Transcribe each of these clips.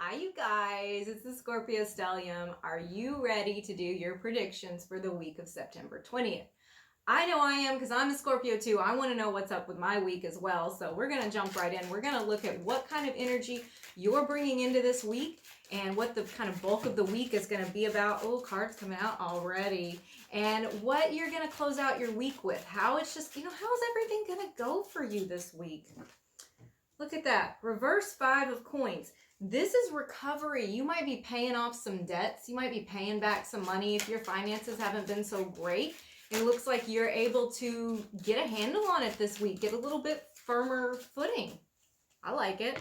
Hi, you guys. It's the Scorpio Stellium. Are you ready to do your predictions for the week of September 20th? I know I am because I'm a Scorpio too. I want to know what's up with my week as well. So we're going to jump right in. We're going to look at what kind of energy you're bringing into this week and what the kind of bulk of the week is going to be about. Oh, cards coming out already. And what you're going to close out your week with. How it's just, how's everything going to go for you this week? Look at that. Reverse 5 of coins. This is recovery. You might be paying off some debts. You might be paying back some money if your finances haven't been so great. It looks like you're able to get a handle on it this week. Get a little bit firmer footing. I like it.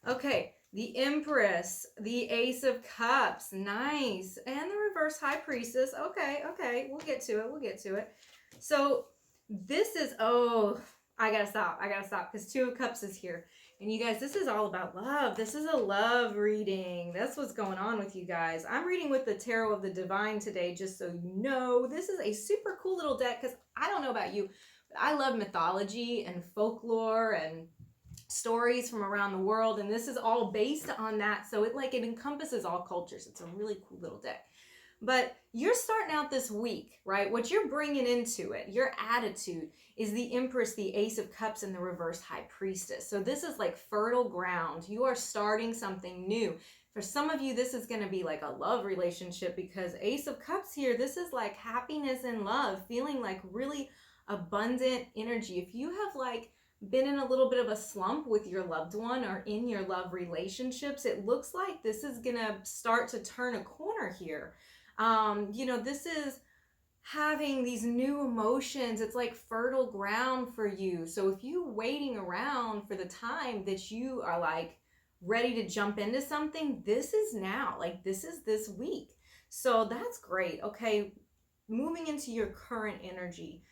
Okay, the Empress, the Ace of Cups. Nice. And the reverse High Priestess. Okay. We'll get to it. So this is, I gotta stop because Two of Cups is here. And you guys, this is all about love. This is a love reading. That's what's going on with you guys. I'm reading with the Tarot of the Divine today, just so you know. This is a super cool little deck because I don't know about you, but I love mythology and folklore and stories from around the world. And this is all based on that. So it encompasses all cultures. It's a really cool little deck. But you're starting out this week, right? What you're bringing into it, your attitude, is the Empress, the Ace of Cups, and the reverse High Priestess. So this is like fertile ground. You are starting something new. For some of you, this is going to be like a love relationship because Ace of Cups here, this is like happiness and love, feeling like really abundant energy. If you have been in a little bit of a slump with your loved one or in your love relationships, it looks like this is going to start to turn a corner here. This is having these new emotions. It's like fertile ground for you. So if you're waiting around for the time that you are ready to jump into something, this is now. This is this week. So that's great. Okay, moving into your current energy.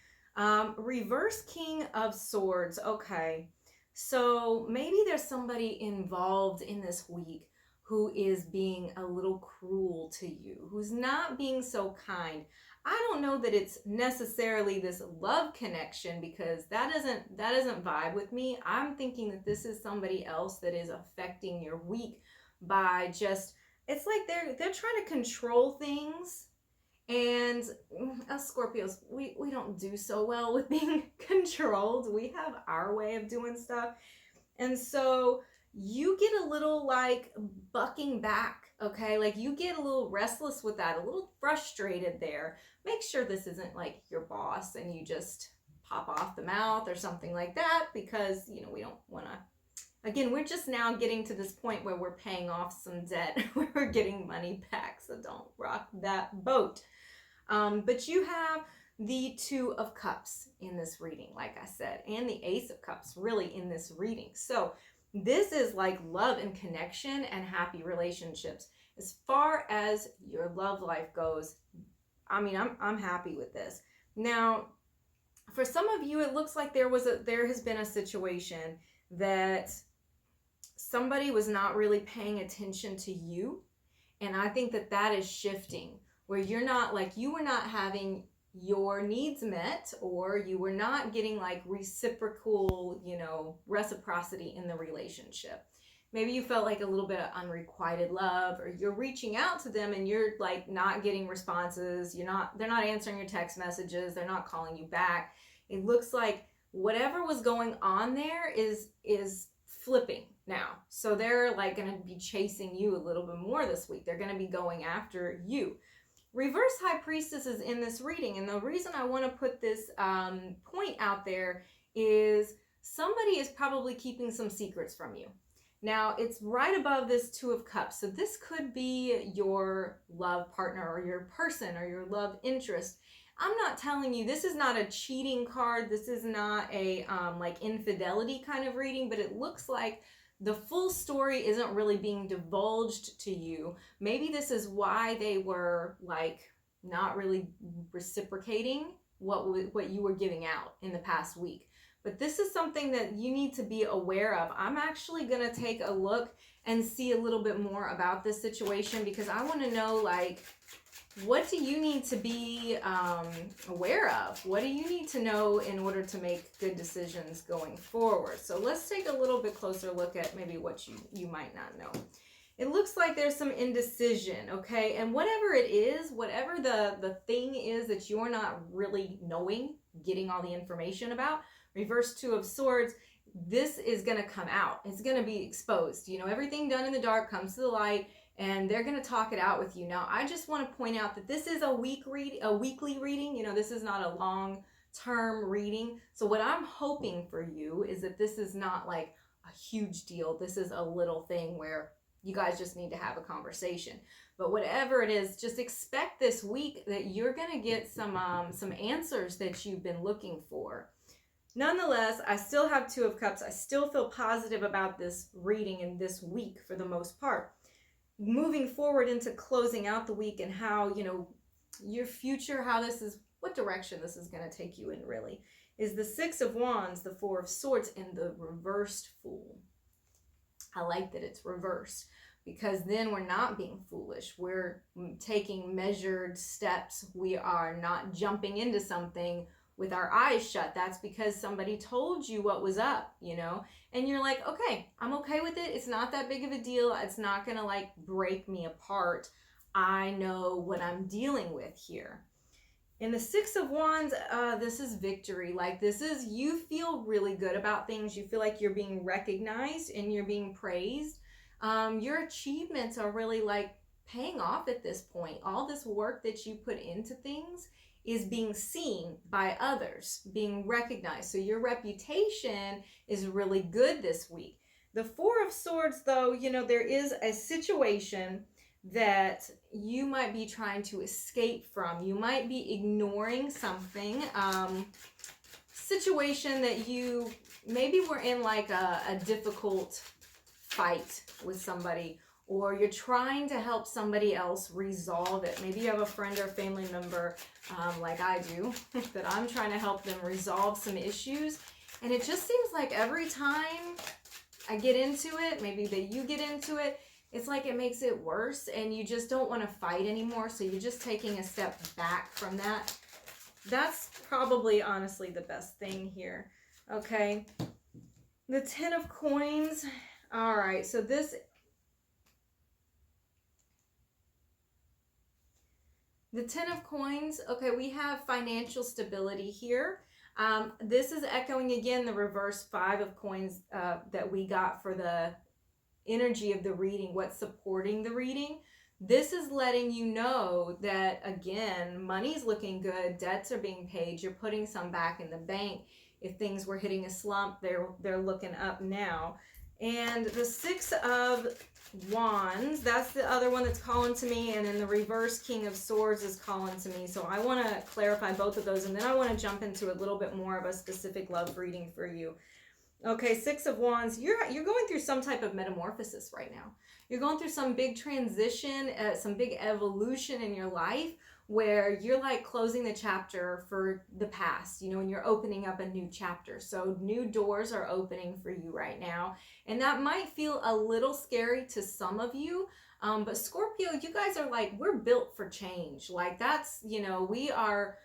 Reverse King of Swords. Okay, so maybe there's somebody involved in this week who is being a little cruel to you, who's not being so kind. I don't know that it's necessarily this love connection because that doesn't vibe with me. I'm thinking that this is somebody else that is affecting your week by just, it's like they're trying to control things. And us Scorpios, we don't do so well with being controlled. We have our way of doing stuff. And so you get a little bucking back, okay? You get a little restless with that, a little frustrated there. Make sure this isn't your boss and you just pop off the mouth or something like that because, we don't want to. Again, we're just now getting to this point where we're paying off some debt. We're getting money back, so don't rock that boat. But you have the Two of Cups in this reading, like I said, and the Ace of Cups really in this reading. So this is love and connection and happy relationships. As far as your love life goes, I'm happy with this. Now, for some of you, it looks like there has been a situation that somebody was not really paying attention to you. And I think that is shifting where you were not having your needs met or you were not getting reciprocal, reciprocity in the relationship. Maybe you felt a little bit of unrequited love, or you're reaching out to them and you're not getting responses. They're not answering your text messages. They're not calling you back. It looks like whatever was going on there is flipping now. So they're going to be chasing you a little bit more this week. They're going to be going after you. Reverse High Priestess is in this reading, and the reason I want to put this point out there is somebody is probably keeping some secrets from you. Now, it's right above this Two of Cups, so this could be your love partner or your person or your love interest. I'm not telling you, this is not a cheating card, this is not a infidelity kind of reading, but it looks like the full story isn't really being divulged to you. Maybe this is why they were not really reciprocating what you were giving out in the past week. But this is something that you need to be aware of. I'm actually going to take a look and see a little bit more about this situation because I want to know what do you need to be aware of? What do you need to know in order to make good decisions going forward? So let's take a little bit closer look at maybe what you might not know. it looks like there's some indecision, okay? And whatever it is, whatever the thing is that you're not really knowing, getting all the information about, reverse Two of Swords, this is going to come out. It's going to be exposed. You know, everything done in the dark comes to the light, and they're going to talk it out with you. Now, I just want to point out that this is a weekly reading. You know, this is not a long-term reading. So what I'm hoping for you is that this is not like a huge deal. This is a little thing where you guys just need to have a conversation. But whatever it is, just expect this week that you're going to get some answers that you've been looking for. Nonetheless, I still have Two of Cups. I still feel positive about this reading in this week for the most part. Moving forward into closing out the week and how, you know, your future, how this is, what direction this is going to take you in really, is the Six of Wands, the Four of Swords, and the reversed Fool. I like that it's reversed because then we're not being foolish. We're taking measured steps. We are not jumping into something with our eyes shut. That's because somebody told you what was up, you know, and you're like, okay, I'm okay with it. It's not that big of a deal. It's not going to like break me apart. I know what I'm dealing with here. In the Six of Wands, this is victory. Like this is, you feel really good about things. You feel like you're being recognized and you're being praised. Your achievements are really like paying off at this point. All this work that you put into things is being seen by others, being recognized. So your reputation is really good this week. The Four of Swords, though, you know, there is a situation that you might be trying to escape from. You might be ignoring something, situation that you maybe were in like a difficult fight with somebody, or you're trying to help somebody else resolve it. Maybe you have a friend or family member, like I do, that I'm trying to help them resolve some issues. And it just seems like every time I get into it, maybe that you get into it, it's like it makes it worse and you just don't want to fight anymore. So you're just taking a step back from that. That's probably honestly the best thing here. Okay. The Ten of Coins. All right. So this, the Ten of Coins. Okay. We have financial stability here. This is echoing again the reverse Five of Coins that we got for the energy of the reading, what's supporting the reading. This is letting you know that, again, money's looking good, debts are being paid, you're putting some back in the bank. If things were hitting a slump, they're looking up now. And the Six of Wands, that's the other one that's calling to me, and then the reverse King of Swords is calling to me. So I want to clarify both of those, and then I want to jump into a little bit more of a specific love reading for you. Okay, Six of Wands, you're going through some type of metamorphosis right now. You're going through some big transition, some big evolution in your life where you're like closing the chapter for the past, you know, and you're opening up a new chapter. So new doors are opening for you right now. And that might feel a little scary to some of you. But Scorpio, you guys are like, we're built for change. Like that's, you know, we are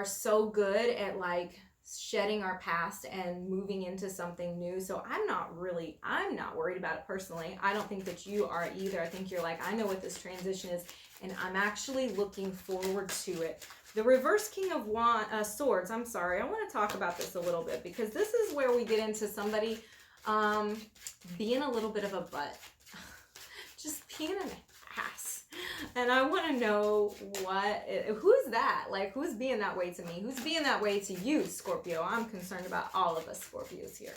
so good at like shedding our past and moving into something new. So I'm not worried about it personally. I don't think that you are either. I think you're like, I know what this transition is and I'm actually looking forward to it. The reverse King of Swords, I'm sorry, I want to talk about this a little bit because this is where we get into somebody being a little bit of a butt. Just being an ass. And I want to know who's that? Like, who's being that way to me? Who's being that way to you, Scorpio? I'm concerned about all of us Scorpios here.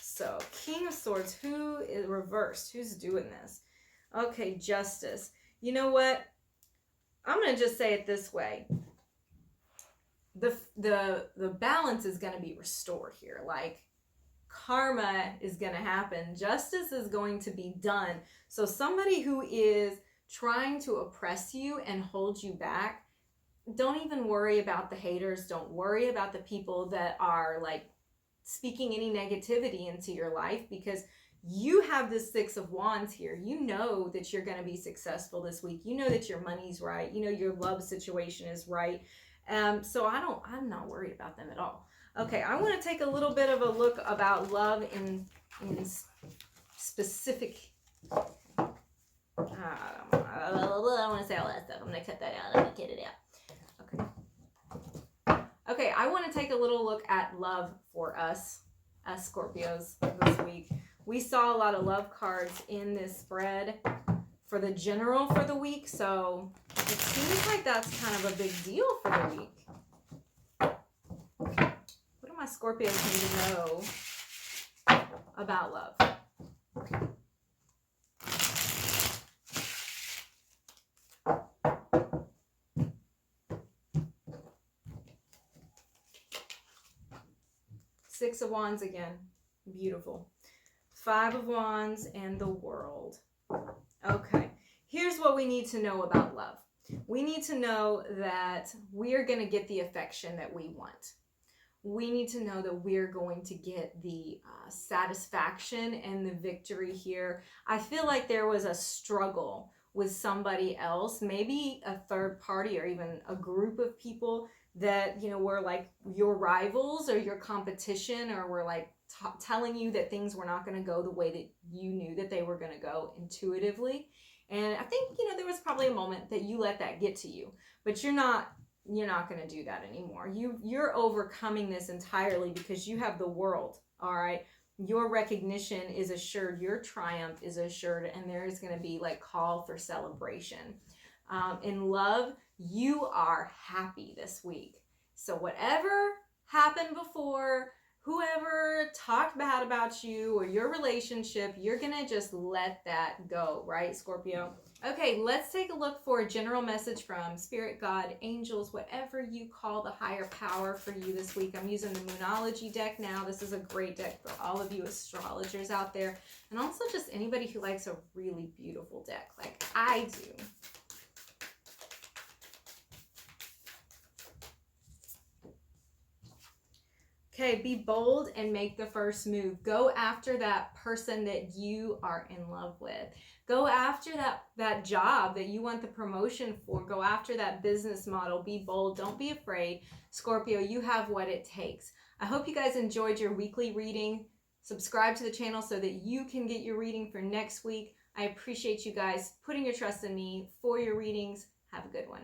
So, King of Swords, who is reversed? Who's doing this? Okay, Justice. You know what? I'm going to just say it this way. The balance is going to be restored here. Like, karma is going to happen. Justice is going to be done. So, somebody who is trying to oppress you and hold you back, don't even worry about the haters. Don't worry about the people that are like speaking any negativity into your life because you have this Six of Wands here. You know that you're going to be successful this week. You know that your money's right. You know your love situation is right. So I'm not worried about them at all. Okay, I want to take a little bit of a look about love in specific. gonna cut that out. Let me get it out. Okay, I want to take a little look at love for us as Scorpios this week. We saw a lot of love cards in this spread for the general for the week, so it seems like that's kind of a big deal for the week. What do my Scorpios need to know about love? Six of Wands again. Beautiful. Five of Wands and the World. Okay. Here's what we need to know about love. We need to know that we're going to get the affection that we want. We need to know that we're going to get the satisfaction and the victory here. I feel like there was a struggle with somebody else, maybe a third party or even a group of people that, you know, were like your rivals or your competition, or were like telling you that things were not going to go the way that you knew that they were going to go intuitively. And I think, you know, there was probably a moment that you let that get to you, but you're not going to do that anymore. You're overcoming this entirely because you have the World. All right. Your recognition is assured. Your triumph is assured. And there is going to be like call for celebration. In love, you are happy this week. So whatever happened before, whoever talked bad about you or your relationship, you're going to just let that go, right, Scorpio? Okay, let's take a look for a general message from Spirit, God, angels, whatever you call the higher power for you this week. I'm using the Moonology deck now. This is a great deck for all of you astrologers out there, and also just anybody who likes a really beautiful deck like I do. Okay, be bold and make the first move. Go after that person that you are in love with. Go after that job that you want the promotion for. Go after that business model. Be bold. Don't be afraid. Scorpio, you have what it takes. I hope you guys enjoyed your weekly reading. Subscribe to the channel so that you can get your reading for next week. I appreciate you guys putting your trust in me for your readings. Have a good one.